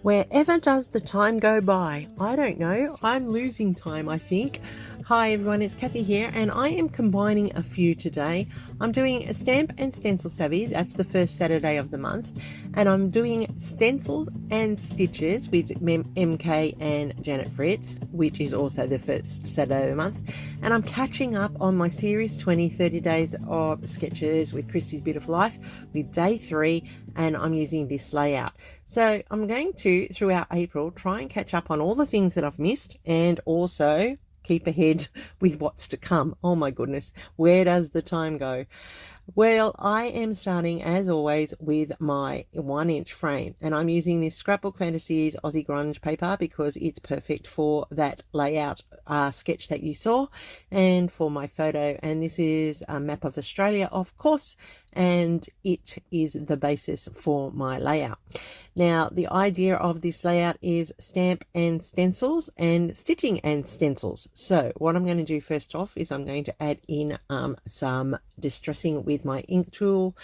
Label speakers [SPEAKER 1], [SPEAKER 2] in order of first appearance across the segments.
[SPEAKER 1] Wherever does the time go by? I don't know. I'm losing time, I think. Hi everyone, it's Kathy here, and I am combining a few today. I'm doing a Stamp and Stencil Savvy, that's the first Saturday of the month, and I'm doing stencils and stitches with MK and Janet Fritz, which is also the first Saturday of the month, and I'm catching up on my Series 20 30 Days of Sketches with Christie's Beautiful Life with day 3, and I'm using this layout. So I'm going to, throughout April, try and catch up on all the things that I've missed and also keep ahead with what's to come. Oh my goodness, where does the time go? Well, I am starting, as always, with my 1-inch frame, and I'm using this Scrapbook Fantasies Aussie Grunge paper because it's perfect for that layout sketch that you saw and for my photo. And this is a map of Australia, of course, and it is the basis for my layout. Now, the idea of this layout is stamp and stencils and stitching and stencils. So what I'm going to do first off is I'm going to add in some distressing with my ink tool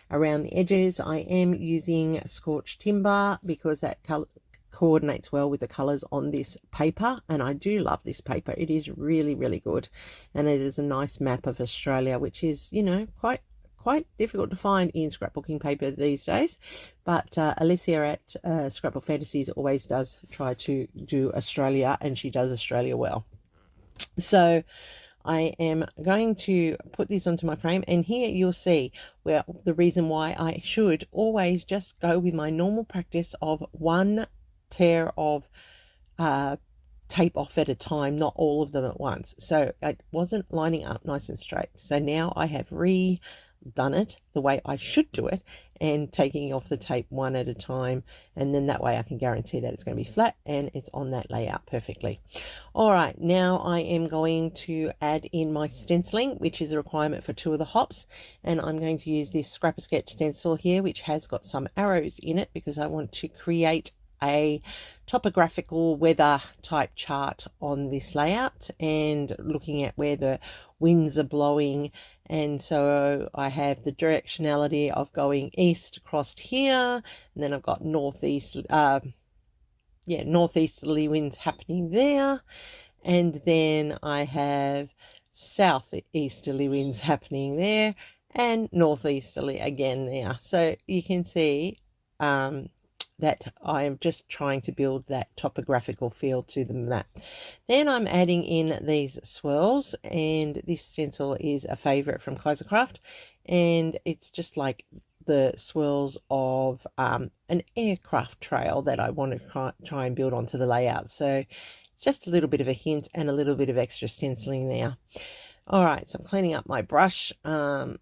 [SPEAKER 1] around the edges. I am using scorched timber because that color coordinates well with the colors on this paper, and I do love this paper. It is really, really good, and it is a nice map of Australia, which is, you know, quite difficult to find in scrapbooking paper these days. But Alicia at Scrapbook Fantasies always does try to do Australia, and she does Australia well. So I am going to put this onto my frame, and here you'll see where the reason why I should always just go with my normal practice of one tear of tape off at a time, not all of them at once. So it wasn't lining up nice and straight. So now I have done it the way I should do it, and taking off the tape one at a time, and then that way I can guarantee that it's going to be flat and it's on that layout perfectly. All right, now I am going to add in my stenciling, which is a requirement for 2 of the hops, and I'm going to use this Scrapper Sketch stencil here, which has got some arrows in it because I want to create a topographical weather type chart on this layout and looking at where the winds are blowing. And so I have the directionality of going east across here, and then I've got northeasterly winds happening there, and then I have southeasterly winds happening there, and northeasterly again there. So you can see that I am just trying to build that topographical feel to the map. Then I'm adding in these swirls, and this stencil is a favorite from Closeups, and it's just like the swirls of an aircraft trail that I want to try and build onto the layout. So it's just a little bit of a hint and a little bit of extra stenciling there. All right, so I'm cleaning up my brush, and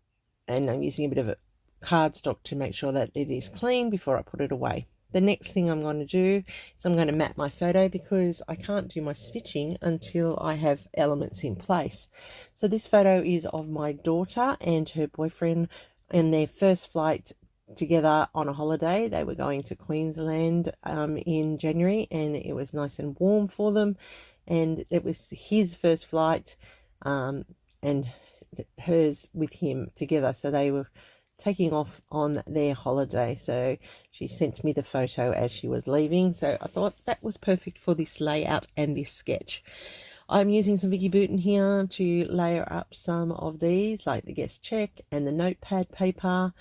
[SPEAKER 1] I'm using a bit of a cardstock to make sure that it is clean before I put it away. The next thing I'm going to do is I'm going to map my photo because I can't do my stitching until I have elements in place. So this photo is of my daughter and her boyfriend in their first flight together on a holiday. They were going to Queensland in January, and it was nice and warm for them, and it was his first flight and hers with him together. So they were taking off on their holiday, so she sent me the photo as she was leaving, so I thought that was perfect for this layout and this sketch. I'm using some Vicky Bouton here to layer up some of these, like the guest check and the notepad paper,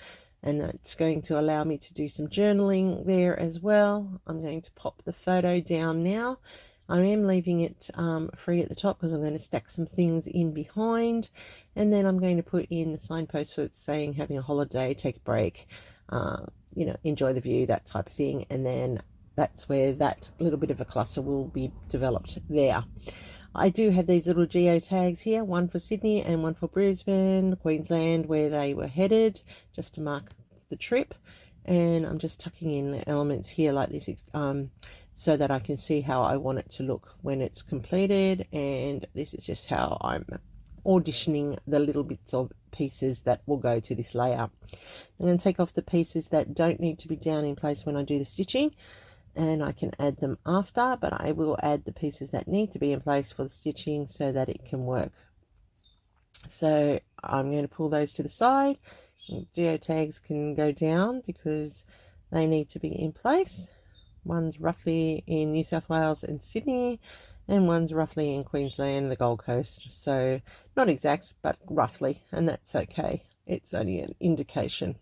[SPEAKER 1] and it's going to allow me to do some journaling there as well. I'm going to pop the photo down now. I am leaving it free at the top because I'm going to stack some things in behind, and then I'm going to put in the signpost for saying having a holiday, take a break, you know, enjoy the view, that type of thing, and then that's where that little bit of a cluster will be developed there. I do have these little geo tags here, one for Sydney and one for Brisbane, Queensland, where they were headed, just to mark the trip. And I'm just tucking in the elements here like this so that I can see how I want it to look when it's completed. And this is just how I'm auditioning the little bits of pieces that will go to this layout. I'm going to take off the pieces that don't need to be down in place when I do the stitching, and I can add them after, but I will add the pieces that need to be in place for the stitching so that it can work. So I'm going to pull those to the side. Geotags can go down because they need to be in place. One's roughly in New South Wales and Sydney, and one's roughly in Queensland and the Gold Coast. So not exact, but roughly, and that's okay. It's only an indication.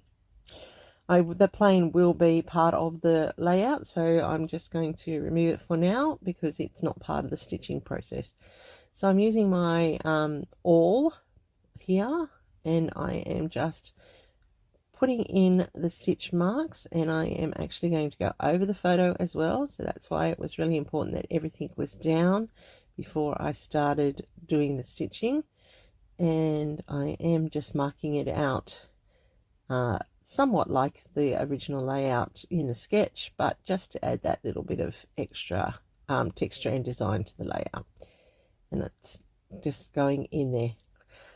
[SPEAKER 1] The plane will be part of the layout, so I'm just going to remove it for now because it's not part of the stitching process. So I'm using my awl here, and I am just putting in the stitch marks, and I am actually going to go over the photo as well. So that's why it was really important that everything was down before I started doing the stitching. And I am just marking it out somewhat like the original layout in the sketch, but just to add that little bit of extra texture and design to the layout. And it's just going in there.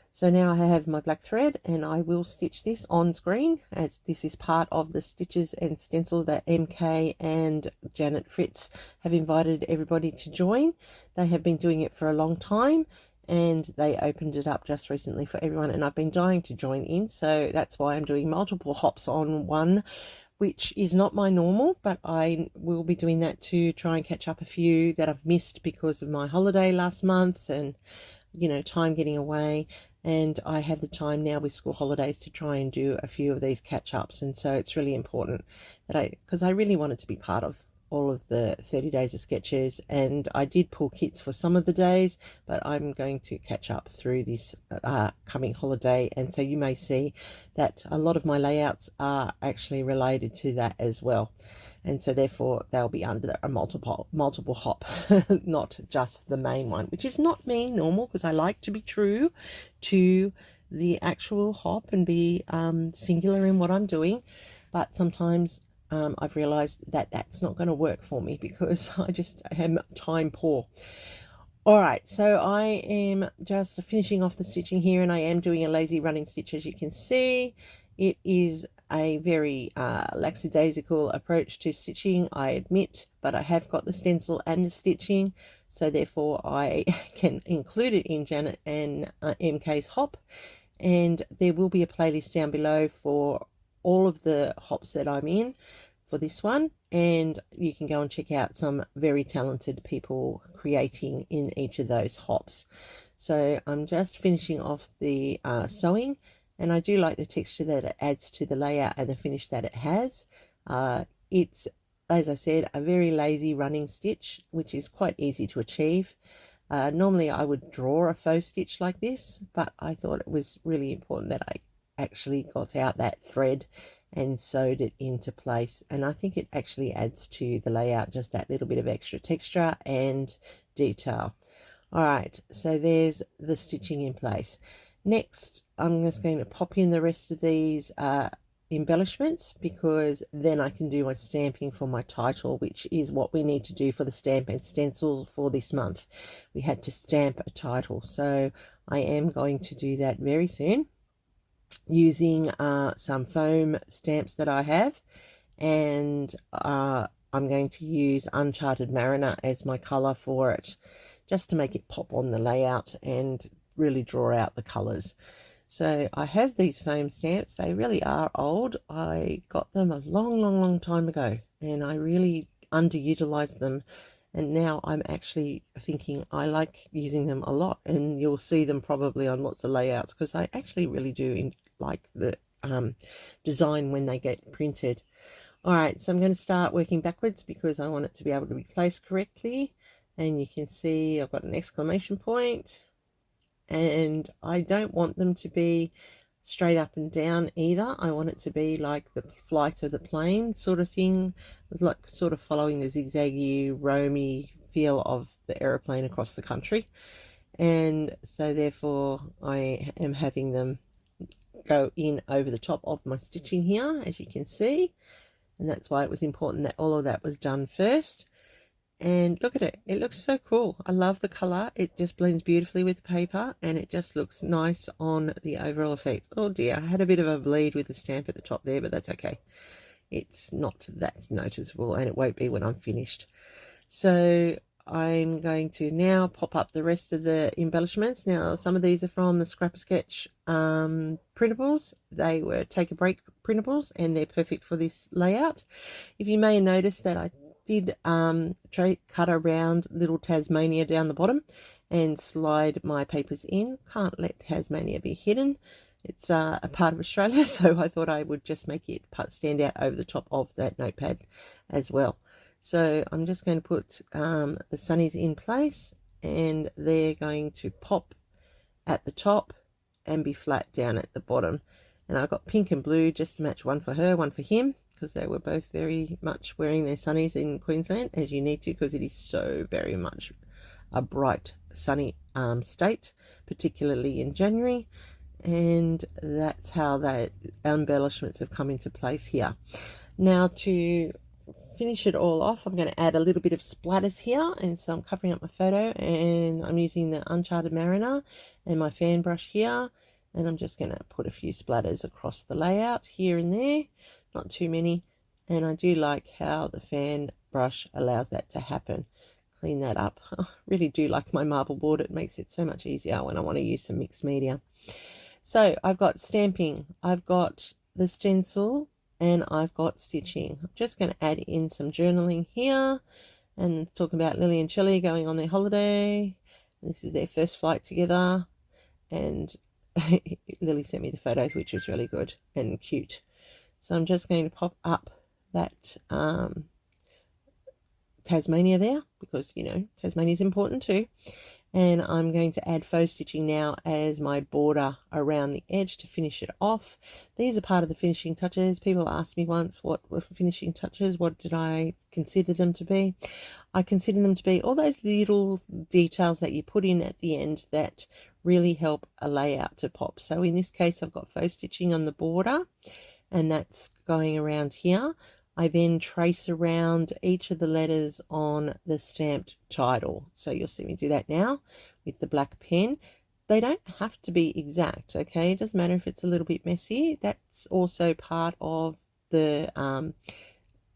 [SPEAKER 1] So now I have my black thread, and I will stitch this on screen, as this is part of the stitches and stencils that MK and Janet Fritz have invited everybody to join. They have been doing it for a long time, and they opened it up just recently for everyone, and I've been dying to join in, so that's why I'm doing multiple hops on one, which is not my normal, but I will be doing that to try and catch up a few that I've missed because of my holiday last month and, you know, time getting away. And I have the time now with school holidays to try and do a few of these catch-ups, and so it's really important that because I really wanted to be part of all of the 30 days of sketches, and I did pull kits for some of the days, but I'm going to catch up through this coming holiday, and so you may see that a lot of my layouts are actually related to that as well, and so therefore they'll be under a multiple hop, not just the main one, which is not me normal, because I like to be true to the actual hop and be singular in what I'm doing, but sometimes I've realized that that's not going to work for me because I just am time poor. All right, so I am just finishing off the stitching here, and I am doing a lazy running stitch. As you can see, it is a very lackadaisical approach to stitching, I admit, but I have got the stencil and the stitching, so therefore I can include it in Janet and MK's hop, and there will be a playlist down below for all of the hops that I'm in for this one, and you can go and check out some very talented people creating in each of those hops. So I'm just finishing off the sewing, and I do like the texture that it adds to the layout and the finish that it has. It's, as I said, a very lazy running stitch, which is quite easy to achieve. Normally I would draw a faux stitch like this, but I thought it was really important that I actually got out that thread and sewed it into place, and I think it actually adds to the layout just that little bit of extra texture and detail. All right, so there's the stitching in place. Next, I'm just going to pop in the rest of these embellishments, because then I can do my stamping for my title, which is what we need to do for the Stamp and Stencil for this month. We had to stamp a title, so I am going to do that very soon using some foam stamps that I have, and I'm going to use Uncharted Mariner as my color for it, just to make it pop on the layout and really draw out the colors. So I have these foam stamps. They really are old. I got them a long time ago, and I really underutilized them, and now I'm actually thinking I like using them a lot, and you'll see them probably on lots of layouts, because I actually really do like the design when they get printed. All right, so I'm going to start working backwards because I want it to be able to be placed correctly, and you can see I've got an exclamation point, and I don't want them to be straight up and down either. I want it to be like the flight of the plane sort of thing, like sort of following the zigzaggy, roamy feel of the aeroplane across the country. And so therefore I am having them go in over the top of my stitching here, as you can see, and that's why it was important that all of that was done first. And look at it, it looks so cool. I love the color. It just blends beautifully with the paper, and it just looks nice on the overall effect. Oh dear, I had a bit of a bleed with the stamp at the top there, but that's okay. It's not that noticeable, and it won't be when I'm finished. So I'm going to now pop up the rest of the embellishments. Now, some of these are from the Scrap a Sketch printables. They were take a break printables, and they're perfect for this layout. If you may notice that I did cut around little Tasmania down the bottom and slide my papers in. Can't let Tasmania be hidden. It's a part of Australia, so I thought I would just make it stand out over the top of that notepad as well. So I'm just going to put the sunnies in place, and they're going to pop at the top and be flat down at the bottom. And I got pink and blue just to match, one for her, one for him, because they were both very much wearing their sunnies in Queensland, as you need to, because it is so very much a bright sunny state, particularly in January. And that's how the embellishments have come into place here. Now, to finish it all off, I'm going to add a little bit of splatters here, and so I'm covering up my photo, and I'm using the Uncharted Mariner and my fan brush here, and I'm just going to put a few splatters across the layout here and there, not too many. And I do like how the fan brush allows that to happen. Clean that up. I really do like my marble board. It makes it so much easier when I want to use some mixed media. So I've got stamping, I've got the stencil, and I've got stitching. I'm just going to add in some journaling here and talk about Lily and Shelley going on their holiday. This is their first flight together, and Lily sent me the photos, which was really good and cute. So I'm just going to pop up that Tasmania there, because, you know, Tasmania is important too. And I'm going to add faux stitching now as my border around the edge to finish it off. These are part of the finishing touches. People asked me once what were finishing touches, what did I consider them to be. I consider them to be all those little details that you put in at the end that really help a layout to pop. So in this case, I've got faux stitching on the border, and that's going around here. I then trace around each of the letters on the stamped title. So you'll see me do that now with the black pen. They don't have to be exact, okay? It doesn't matter if it's a little bit messy. That's also part of the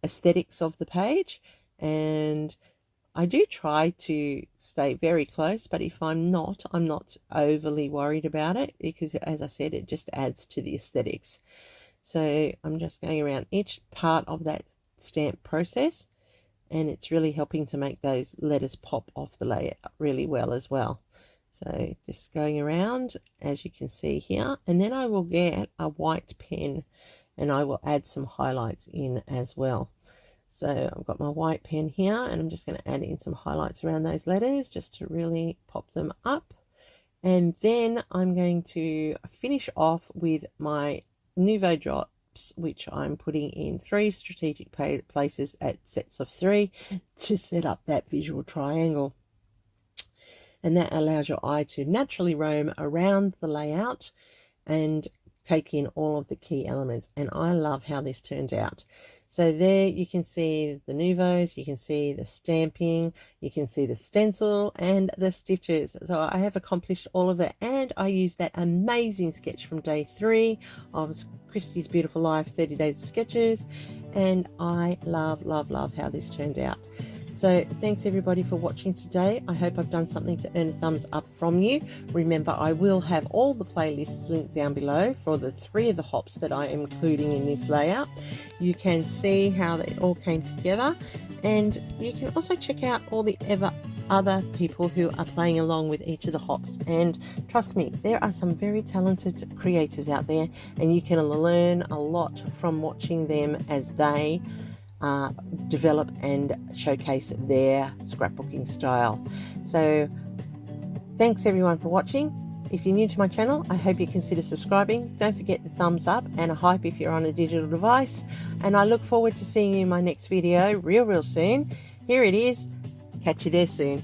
[SPEAKER 1] aesthetics of the page. And I do try to stay very close, but if I'm not overly worried about it, because as I said, it just adds to the aesthetics. So I'm just going around each part of that stamp process, and it's really helping to make those letters pop off the layout really well as well. So just going around, as you can see here, and then I will get a white pen and I will add some highlights in as well. So I've got my white pen here, and I'm just going to add in some highlights around those letters just to really pop them up. And then I'm going to finish off with my Nouveau drops, which I'm putting in 3 strategic places at sets of 3 to set up that visual triangle. And that allows your eye to naturally roam around the layout and take in all of the key elements. And I love how this turned out. So there you can see the Nouveaus, you can see the stamping, you can see the stencil and the stitches. So I have accomplished all of that, and I used that amazing sketch from day 3 of Christie's Beautiful Life 30 Days of Sketches, and I love how this turned out. So thanks everybody for watching today. I hope I've done something to earn a thumbs up from you. Remember, I will have all the playlists linked down below for the 3 of the hops that I am including in this layout. You can see how they all came together, and you can also check out all the other people who are playing along with each of the hops. And trust me, there are some very talented creators out there, and you can learn a lot from watching them as they develop and showcase their scrapbooking style. So thanks everyone for watching. If you're new to my channel, I hope you consider subscribing. Don't forget the thumbs up and a hype if you're on a digital device, and I look forward to seeing you in my next video real soon. Here it is. Catch you there soon.